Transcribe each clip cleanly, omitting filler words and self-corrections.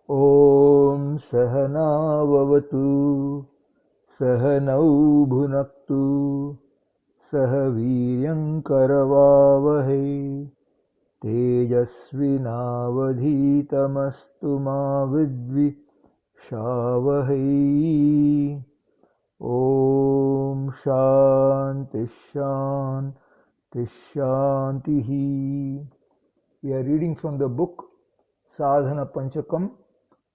Om Sahana Vavatu Sahanau Bhunaktu Sahaviryam Karavavahe Tejasvinavadhitamastu ma vidvishavahe. Om Shanti Shanti Shantihi. We are reading from the book Sadhana Panchakam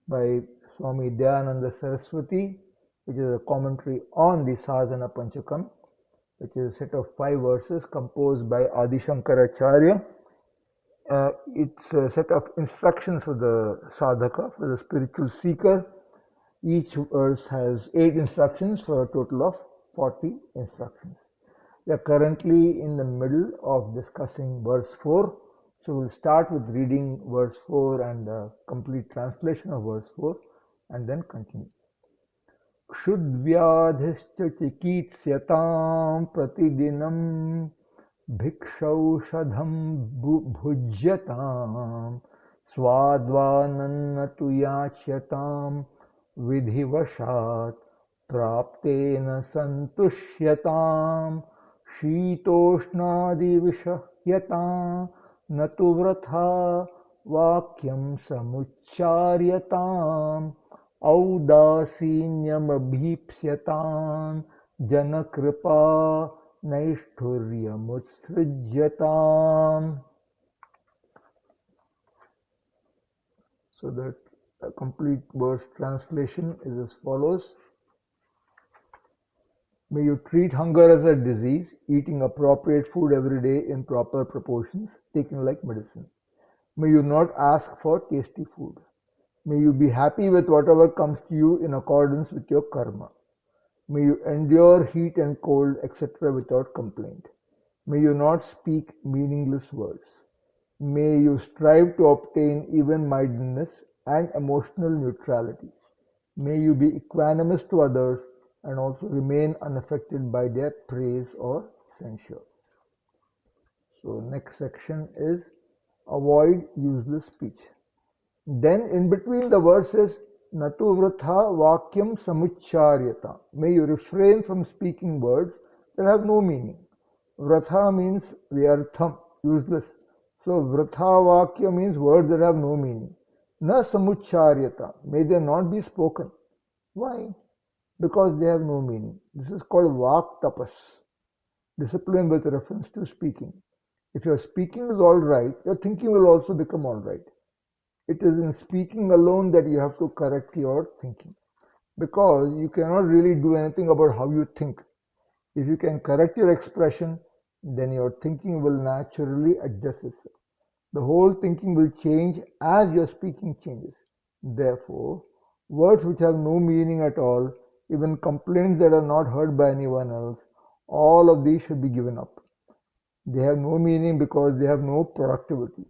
by Swami Dayananda Saraswati, which is a commentary on the Sadhana Panchakam, which is a set of 5 verses composed by Adi Shankaracharya. It's a set of instructions for the sadhaka, for the spiritual seeker. Each verse has 8 instructions for a total of 40 instructions. We are currently in the middle of discussing verse 4. So we'll start with reading verse 4 and the complete translation of verse 4 and then continue. Kshudvyadhischa chikitsyatam pratidinam bhikshaushadham bhujyatam swadvanannatu yachyatam vidhivashat praptena santushyatam shitoshnadi vishahyatam natu vratha vakyam samucharyatam audasinyam abhipsyatam janakripa naishthuryamutsrijyatam. So that a complete verse translation is as follows. May you treat hunger as a disease, eating appropriate food every day in proper proportions, taken like medicine. May you not ask for tasty food. May you be happy with whatever comes to you in accordance with your karma. May you endure heat and cold, etc. without complaint. May you not speak meaningless words. May you strive to obtain even-mindedness and emotional neutrality. May you be equanimous to others and also remain unaffected by their praise or censure. So next section is avoid useless speech. Then in between the verses, Natu vratha vakyam samucharyata. May you refrain from speaking words that have no meaning. Vratha means vyartham, useless. So vratha vakya means words that have no meaning. Na samucharyata. May they not be spoken. Why? Because they have no meaning. This is called vak tapas, discipline with reference to speaking. If your speaking is all right, your thinking will also become all right. It is in speaking alone that you have to correct your thinking, because you cannot really do anything about how you think. If you can correct your expression, then your thinking will naturally adjust itself. The whole thinking will change as your speaking changes. Therefore, words which have no meaning at all, even complaints that are not heard by anyone else, all of these should be given up. They have no meaning because they have no productivity.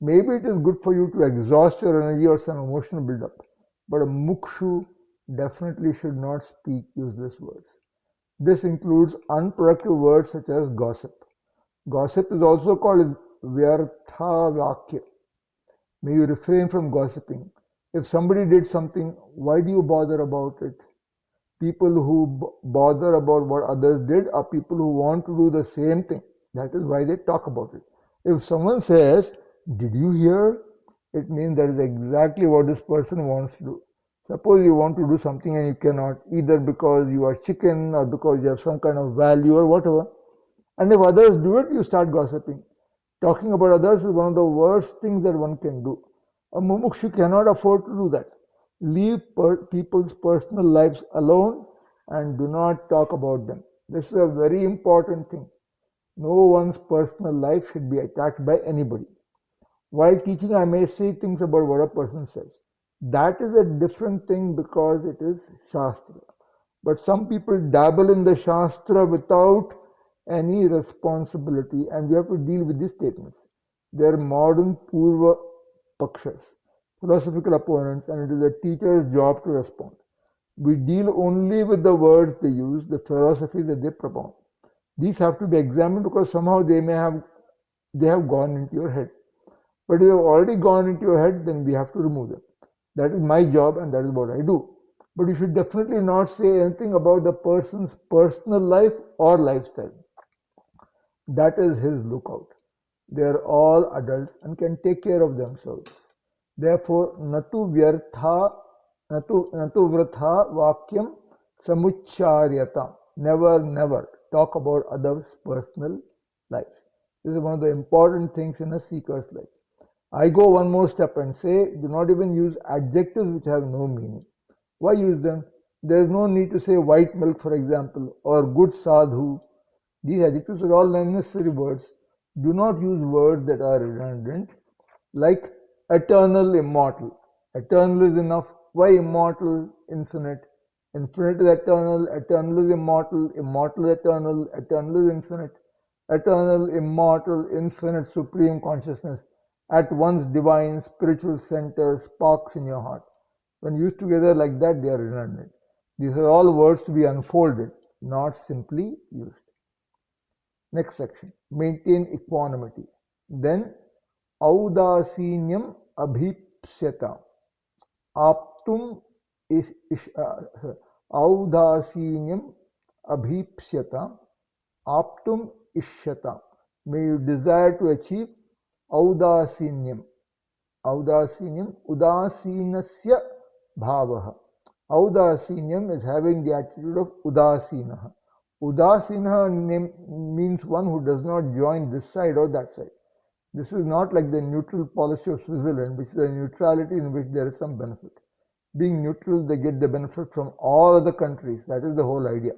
Maybe it is good for you to exhaust your energy or some emotional build-up, but a mukshu definitely should not speak useless words. This includes unproductive words such as gossip. Gossip is also called vyartha vakya. May you refrain from gossiping. If somebody did something, why do you bother about it? People who bother about what others did are people who want to do the same thing. That is why they talk about it. If someone says, "Did you hear?" it means that is exactly what this person wants to do. Suppose you want to do something and you cannot, either because you are chicken or because you have some kind of value or whatever. And if others do it, you start gossiping. Talking about others is one of the worst things that one can do. A mumukshu cannot afford to do that. Leave people's personal lives alone and do not talk about them. This is a very important thing. No one's personal life should be attacked by anybody. While teaching, I may say things about what a person says. That is a different thing because it is Shastra. But some people dabble in the Shastra without any responsibility, and we have to deal with these statements. They are modern Purva Pakshas, philosophical opponents, and it is a teacher's job to respond. We deal only with the words they use, the philosophy that they propound. These have to be examined because somehow they have gone into your head. But if they have already gone into your head, then we have to remove them. That is my job and that is what I do. But you should definitely not say anything about the person's personal life or lifestyle. That is his lookout. They are all adults and can take care of themselves. Therefore, natu vratha vakyam samucharyata. Never, never talk about others' personal life. This is one of the important things in a seeker's life. I go one more step and say, do not even use adjectives which have no meaning. Why use them? There is no need to say white milk, for example, or good sadhu. These adjectives are all unnecessary words. Do not use words that are redundant, like eternal, immortal. Eternal is enough. Why immortal, infinite? Infinite is eternal, eternal is immortal, immortal is eternal is infinite. Eternal, immortal, infinite, supreme consciousness at once divine, spiritual center sparks in your heart. When used together like that, they are redundant. These are all words to be unfolded, not simply used. Next section, maintain equanimity. Then, audasinyam abhipsyata. Aptum is audasinyam abhipsyata. Aptum ishyata. May you desire to achieve audasinyam. Audasinyam, udasinasya bhavaha. Audasinyam is having the attitude of udasinaha. Udasinaha means one who does not join this side or that side. This is not like the neutral policy of Switzerland, which is a neutrality in which there is some benefit. Being neutral, they get the benefit from all other countries. That is the whole idea.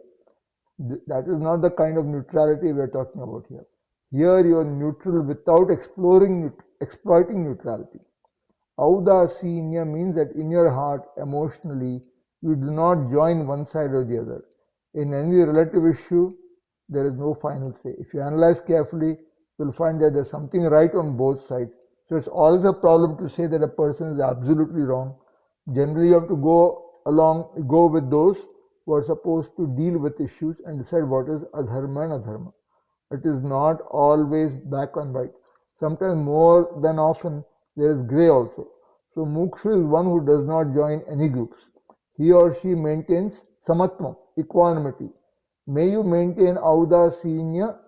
That is not the kind of neutrality we are talking about here. Here you are neutral without exploiting neutrality. Audasinya means that in your heart, emotionally, you do not join one side or the other. In any relative issue, there is no final say. If you analyze carefully, you'll find that there's something right on both sides. So it's always a problem to say that a person is absolutely wrong. Generally, you have to go with those who are supposed to deal with issues and decide what is adharma and adharma. It is not always black and white. Sometimes more than often, there is grey also. So mukshu is one who does not join any groups. He or she maintains samatvam, equanimity. May you maintain audasinya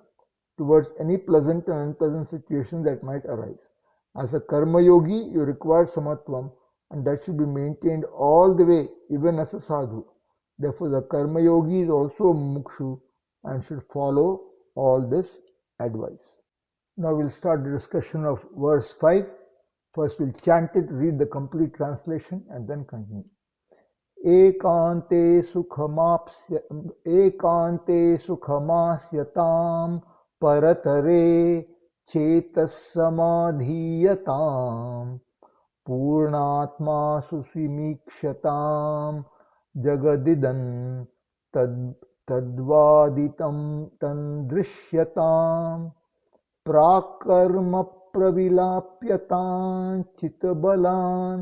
towards any pleasant and unpleasant situation that might arise. As a karma yogi, you require samatvam, and that should be maintained all the way, even as a sadhu. Therefore, the karma yogi is also mukshu and should follow all this advice. Now we'll start the discussion of verse 5. First we'll chant it, read the complete translation, and then continue. Ekante sukhamasyatam paratare chetasamadhiyatam purnatma susimikshatam jagadidam tadvaditam tandrishyatam prakarma pravilapyatam chitabalan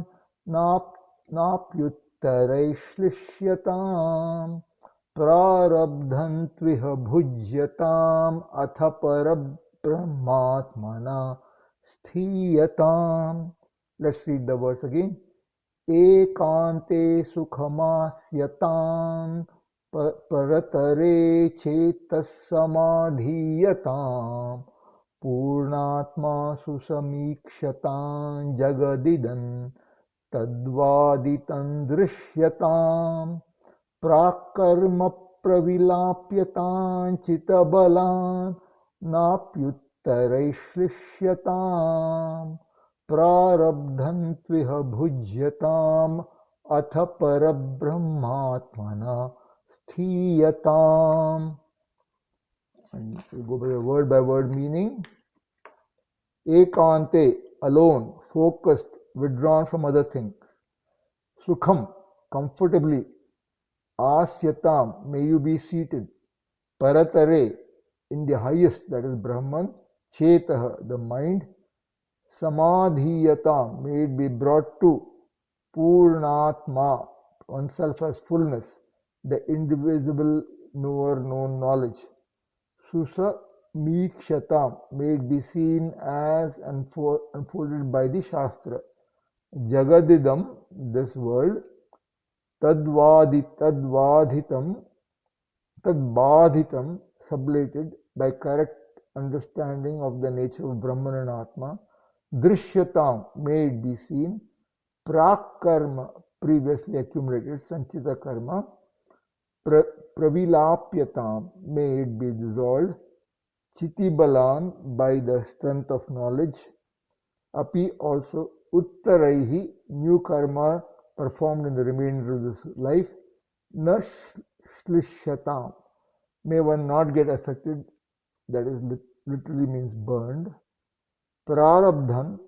napyuttaraishlishyataam prarabdhantviha bhujyatam atha parabrahmatmana sthiyatam. Let's read the verse again. Ekante sukhamasyatam paratare chetasamadhiyatam purnatma susamikshatam jagadidam tadvaditam drishyatam prakarma pravilapyatam chitabalan napyuttaraishlishyataam prarabdhantviha bhujyatam atha parabrahmatmana sthiyatam. And we go by word meaning. Ekante, alone, focused, withdrawn from other things. Sukham, comfortably. Asyatam, may you be seated. Paratare, in the highest, that is Brahman. Chetaha, the mind. Samadhiyatam, may it be brought to. Purnatma, oneself as fullness, the indivisible knower, known knowledge. Susa Mikshatam, may it be seen as unfolded by the Shastra. Jagadidam, this world, tadvadhitam, sublated by correct understanding of the nature of Brahman and Atma, drishyatam, may it be seen, prak karma, previously accumulated, sanchita karma, pravilapyatam, may it be dissolved, chitibalan, by the strength of knowledge, api, also, uttaraihi, new karma performed in the remainder of this life, na shlishyatam, may one not get affected, that is literally means burned, prarabdha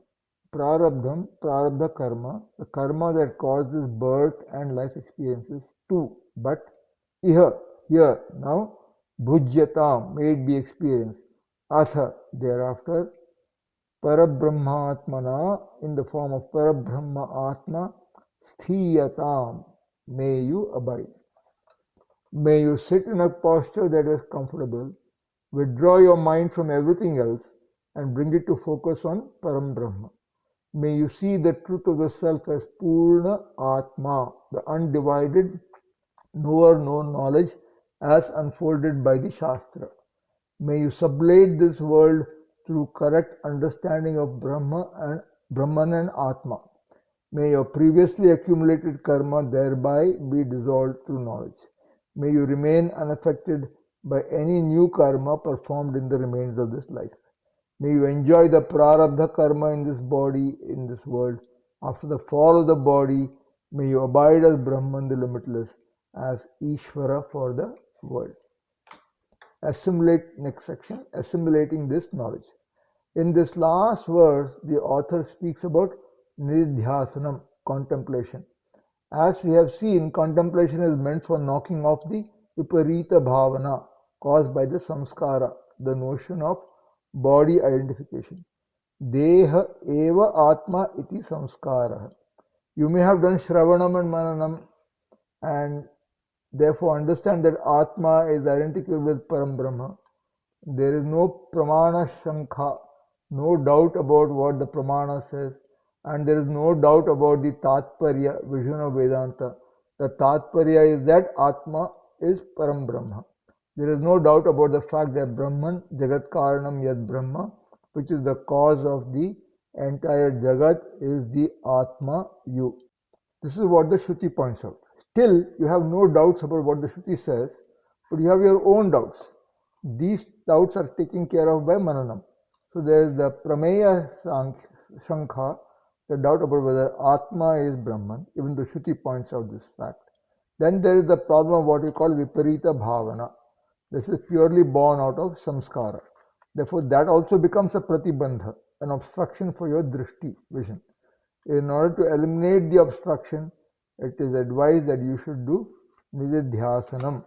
karma, the karma that causes birth and life experiences too, but iha, here, now, bhujyatam, may it be experienced, atha, thereafter, parabrahmatmana, in the form of parabrahma atma, sthiyatam, may you abide. May you sit in a posture that is comfortable, withdraw your mind from everything else and bring it to focus on Param Brahma. May you see the truth of the self as Purna Atma, the undivided, knower known knowledge as unfolded by the Shastra. May you sublate this world through correct understanding of Brahman and Atma. May your previously accumulated karma thereby be dissolved through knowledge. May you remain unaffected by any new karma performed in the remainder of this life. May you enjoy the prarabdha karma in this body, in this world. After the fall of the body, may you abide as Brahman, the limitless, as Ishvara for the world. Assimilate, next section, assimilating this knowledge. In this last verse, the author speaks about nidhyasanam, contemplation. As we have seen, contemplation is meant for knocking off the viparita bhavana caused by the samskara, the notion of body identification. Deha eva atma iti samskara. You may have done shravanam and mananam and therefore understand that atma is identical with Param Brahma. There is no pramana shankha, no doubt about what the pramana says, and there is no doubt about the tatparya, vision of Vedanta. The tatparya is that atma is Param Brahma. There is no doubt about the fact that Brahman, Jagat Karanam Yad Brahma, which is the cause of the entire Jagat, is the Atma, you. This is what the Shruti points out. Still, you have no doubts about what the Shruti says, but you have your own doubts. These doubts are taken care of by Mananam. So there is the Prameya Shankha, the doubt about whether Atma is Brahman, even though Shruti points out this fact. Then there is the problem of what we call Viparita Bhavana. This is purely born out of samskara. Therefore, that also becomes a pratibandha, an obstruction for your drishti, vision. In order to eliminate the obstruction, it is advised that you should do nididhyasanam.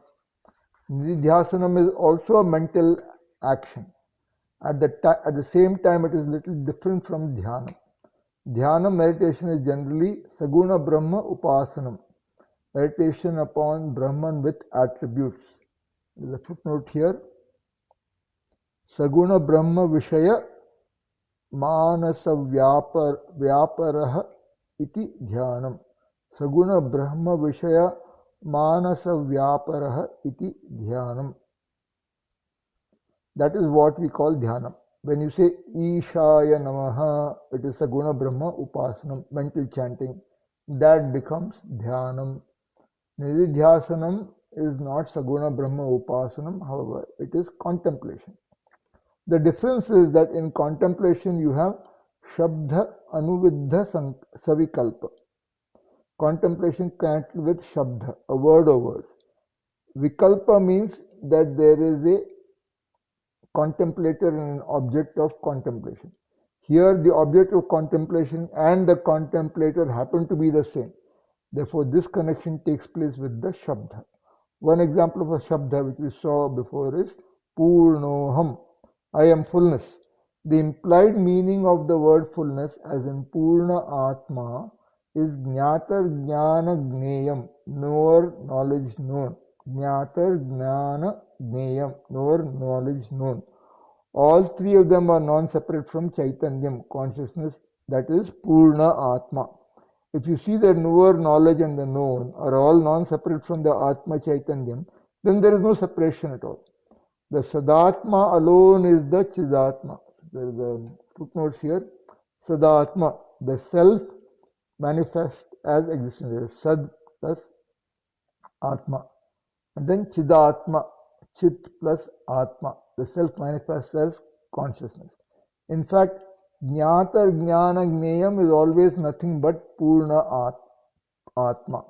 Nididhyasanam is also a mental action. At the same time, it is little different from dhyana. Dhyana meditation is generally saguna brahma upasanam, meditation upon Brahman with attributes. There is a footnote here. Saguna Brahma Vishaya Manasa Vyaparaha iti Dhyanam. Saguna Brahma Vishaya Manasa Vyaparaha iti Dhyanam. That is what we call Dhyanam. When you say Ishaya Namaha, it is Saguna Brahma Upasanam, mental chanting. That becomes Dhyanam. Nididhyasanam is not Saguna Brahma Upasanam, however, it is contemplation. The difference is that in contemplation you have Shabdha Anuviddha Savikalpa. Contemplation connected with Shabdha, a word or words. Vikalpa means that there is a contemplator and an object of contemplation. Here the object of contemplation and the contemplator happen to be the same. Therefore, this connection takes place with the Shabdha. One example of a Shabdha which we saw before is Purnoham, I am fullness. The implied meaning of the word fullness as in Purna Atma is Jnatar Jnana Gneyam, knower, knowledge known. Jnatar Jnana Gneyam, knower, knowledge known. All three of them are non-separate from Chaitanyam, consciousness, that is Purna Atma. If you see the knower, knowledge and the known are all non-separate from the Atma Chaitanyam, then there is no separation at all. The Sadatma alone is the Chidatma. There is a footnote here. Sadatma, the self manifest as existence. There is Sad plus Atma. And then Chidatma, Chit plus Atma. The self manifests as consciousness. In fact, Jnata Jnana Gneyam is always nothing but Purna Atma.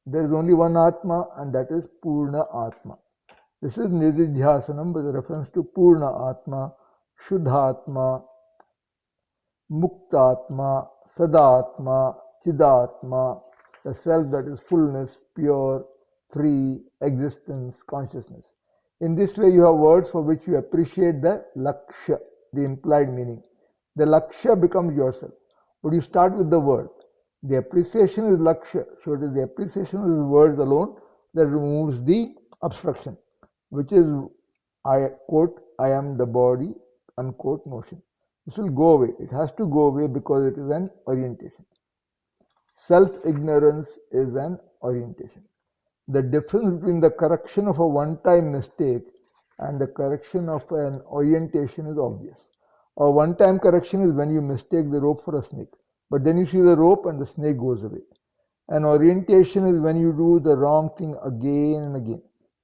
There is only one Atma, and that is Purna Atma. This is Nididhyasanam with reference to Purna Atma, Shuddhatma, Muktatma, Sadatma, Chidatma, the self that is fullness, pure, free, existence, consciousness. In this way, you have words for which you appreciate the Lakshya, the implied meaning. The Lakshya becomes yourself, but you start with the word. The appreciation is Lakshya, so it is the appreciation of the words alone that removes the obstruction, which is, I quote, I am the body, unquote, notion. This will go away. It has to go away because it is an orientation. Self-ignorance is an orientation. The difference between the correction of a one-time mistake and the correction of an orientation is obvious. A one-time correction is when you mistake the rope for a snake, but then you see the rope and the snake goes away. An orientation is when you do the wrong thing again and again.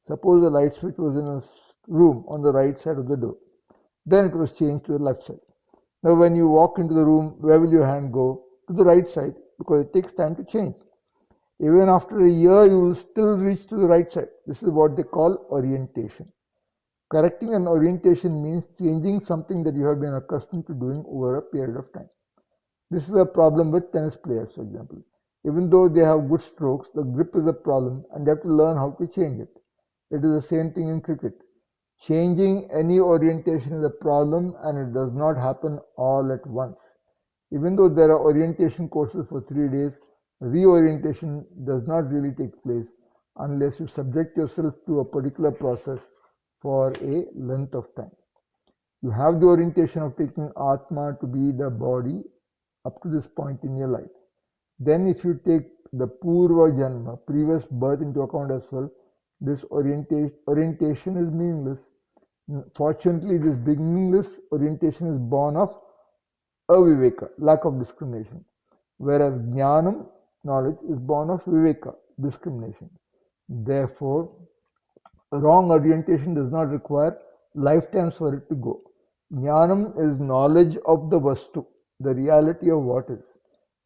Suppose the light switch was in a room on the right side of the door. Then it was changed to the left side. Now when you walk into the room, where will your hand go? To the right side, because it takes time to change. Even after a year, you will still reach to the right side. This is what they call orientation. Correcting an orientation means changing something that you have been accustomed to doing over a period of time. This is a problem with tennis players, for example. Even though they have good strokes, the grip is a problem and they have to learn how to change it. It is the same thing in cricket. Changing any orientation is a problem, and it does not happen all at once. Even though there are orientation courses for 3 days, reorientation does not really take place unless you subject yourself to a particular process for a length of time. You have the orientation of taking Atma to be the body up to this point in your life. Then if you take the Purva Janma, previous birth, into account as well, this orientation is meaningless. Fortunately, this beginningless orientation is born of aviveka, lack of discrimination, whereas jnanam, knowledge, is born of viveka, discrimination. Therefore, wrong orientation does not require lifetimes for it to go. Jnanam is knowledge of the vastu, the reality of what is.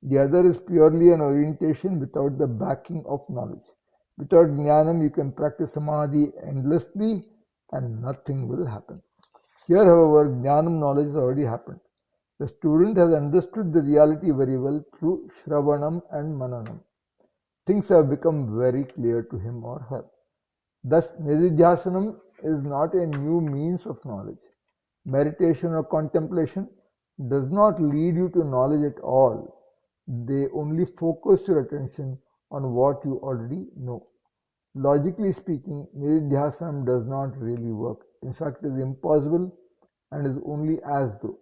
The other is purely an orientation without the backing of knowledge. Without jnanam, you can practice samadhi endlessly and nothing will happen. Here, however, jnanam, knowledge, has already happened. The student has understood the reality very well through shravanam and mananam. Things have become very clear to him or her. Thus, nididhyasanam is not a new means of knowledge. Meditation or contemplation does not lead you to knowledge at all. They only focus your attention on what you already know. Logically speaking, nididhyasanam does not really work. In fact, it is impossible and is only as though.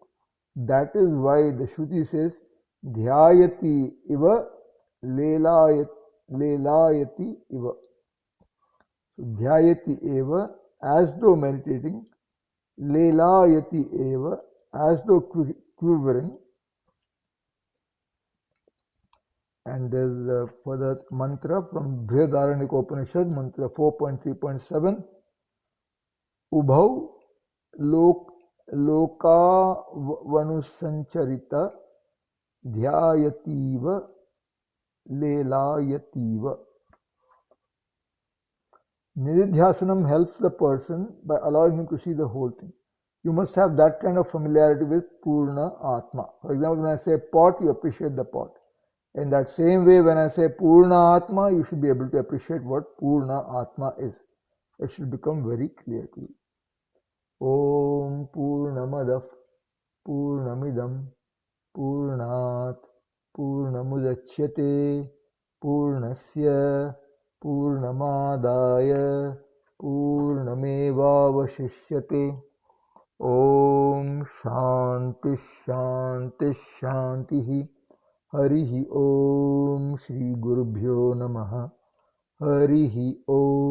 That is why the Shruti says, Dhyayati iva lelayati iva. So, Dhyayati eva, as though meditating, lelayati eva, as though quivering. And there's a further mantra from Brihadaranyaka Upanishad, mantra 4.3.7. Ubhau loka vanusancharita dhyayativa lelayativa. Nididhyasanam helps the person by allowing him to see the whole thing. You must have that kind of familiarity with Purna Atma. For example, when I say pot, you appreciate the pot. In that same way, when I say Purna Atma, you should be able to appreciate what Purna Atma is. It should become very clear to you. Om Purnamadav Purnamidam Purnat Purnamudachyate Purnasya Purnamadaya Purnamevavashishyate. Om Shanti Shanti Shanti. Harihi Om Shri Gurubhyo Namaha. Harihi Om.